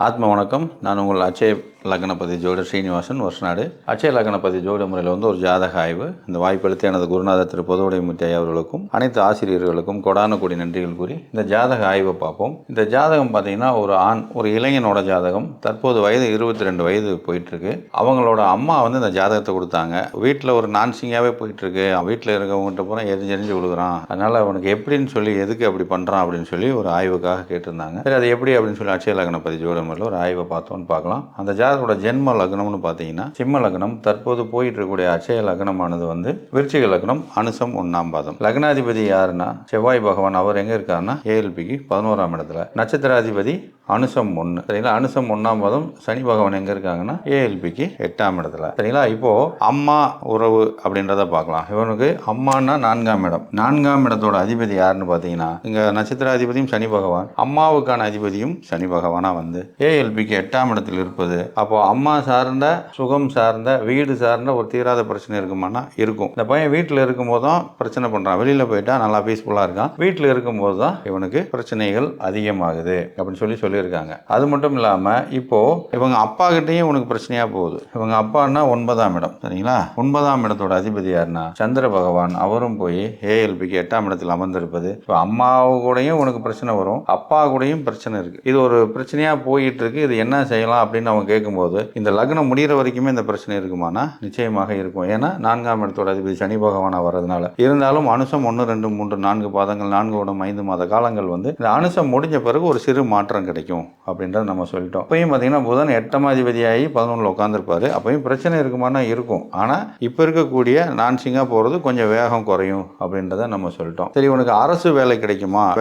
ஆத்ம வணக்கம். நான் உங்கள் அச்சய லக்னபதி ஜோதிடர் ஸ்ரீனிவாசன் வருஷநாடு. அச்சய லக்னபதி ஜோதிட முறையில் ஒரு ஜாதக ஆய்வு. இந்த வாய்ப்பளித்த எனது குருநாதர் திரு பொதுவுடைமூர்த்தி ஐயா அவர்களுக்கும் அனைத்து ஆசிரியர்களுக்கும் கொடான கோடி நன்றிகள் கூறி இந்த ஜாதக ஆய்வை பார்ப்போம். இந்த ஜாதகம் பார்த்தீங்கன்னா ஒரு ஆண், ஒரு இளைஞனோட ஜாதகம். தற்போது வயது 22 வயது போயிட்டுருக்கு. அவங்களோட அம்மா இந்த ஜாதகத்தை கொடுத்தாங்க. வீட்டில் ஒரு நான்சிங்காகவே போயிட்டுருக்கு. வீட்டில் இருக்கவங்ககிட்ட பூரா எரிஞ்சு விழுகிறான், அதனால் அவனுக்கு எப்படின்னு சொல்லி எதுக்கு அப்படி பண்ணுறான் அப்படின்னு சொல்லி ஒரு ஆய்வுக்காக கேட்டிருந்தாங்க. சரி, அது எப்படி அப்படின்னு சொல்லி அச்சய லக்னபதி ஜோதிட முறையில் ஒரு ஆய்வை பார்த்தோன்னு பார்க்கலாம். அந்த ஜாதகோட ஜென்ம லக்னம்னு பார்த்தீங்கன்னா சிம்ம லக்னம். தற்போது போயிட்டு இருக்கக்கூடிய அச்சய லக்னமானது விருச்சிக லக்னம், அனுசம் 1ஆம் பாதம். லக்னாதிபதி யாருன்னா செவ்வாய் பகவான். அவர் எங்க இருக்காருன்னா ஏஎல்பிக்கு 11ஆம் இடத்துல. நட்சத்திராதிபதி அனுசம் 1. சரிங்களா. அனுசம் 1ஆம் பாதம். சனி பகவான் எங்க இருக்காங்கன்னா ஏஎல்பிக்கு 8ஆம் இடத்துல. சரிங்களா. இப்போ அம்மா உறவு அப்படின்றத பார்க்கலாம். இவனுக்கு அம்மானா 4ஆம் இடம். 4ஆம் இடத்தோட அதிபதி யாருன்னு பார்த்தீங்கன்னா இங்க நட்சத்திராதிபதியும் சனி பகவான், அம்மாவுக்கான அதிபதியும் சனி பகவானா ஏஎல்பிக்கு 8ஆம் இடத்தில் இருப்பது. அப்போ அம்மா சார்ந்த, சுகம் சார்ந்த, வீடு சார்ந்த ஒரு தீராத பிரச்சனை இருக்குமானா இருக்கும். இந்த பையன் வீட்டில் இருக்கும்போது தான் பிரச்சனை பண்றான். வெளியில போயிட்டா நல்லா பீஸ்ஃபுல்லா இருக்கான். வீட்டில் இருக்கும்போது தான் இவனுக்கு பிரச்சனைகள் அதிகமாகுது அப்படின்னு சொல்லியிருக்காங்க. அது மட்டும் இல்லாம இப்போ இவங்க அப்பா கிட்டையும் உனக்கு பிரச்சனையா போகுது. இவங்க அப்பான்னா 9ஆம் இடம். சரிங்களா. 9ஆம் இடத்தோட அதிபதி யாருன்னா சந்திர பகவான். அவரும் போய் ஏஎல்பிக்கு 8ஆம் இடத்தில் அமர்ந்திருப்பது. இப்போ அம்மாவு கூடயும் உனக்கு பிரச்சனை வரும், அப்பா கூடயும் பிரச்சனை இருக்கு. இது ஒரு பிரச்சனையா போயிட்டு இருக்கு. இது என்ன செய்யலாம் அப்படின்னு அவங்க கேட்கும்போது இந்த லக்னம் முடிகிற வரைக்குமே இந்த பிரச்சனை இருக்குமானா நிச்சயமாக இருக்கும். ஏன்னா 4ஆம் இடத்தோட அதிபதி சனி பகவானா வர்றதுனால. இருந்தாலும் அனுசம் 1, 2, 3, 4 பாதங்கள், 4 வருடம் 5 மாத காலங்கள் இந்த அனுசம் முடிஞ்ச பிறகு ஒரு சிறு மாற்றம் கிடைக்கும் அப்படின்றத நம்ம சொல்லிட்டோம். அப்பயும் பார்த்தீங்கன்னா புதன் 8ஆம் அதிபதியாகி 11ல் உட்காந்துருப்பாரு. அப்பயும் பிரச்சனை இருக்குமானா இருக்கும். ஆனால் இப்போ இருக்கக்கூடிய நான்சிங்கா போகிறது கொஞ்சம் வேகம் குறையும் அப்படின்றத நம்ம சொல்லிட்டோம். சரி, உனக்கு அரசு வேலை கிடைக்குமா?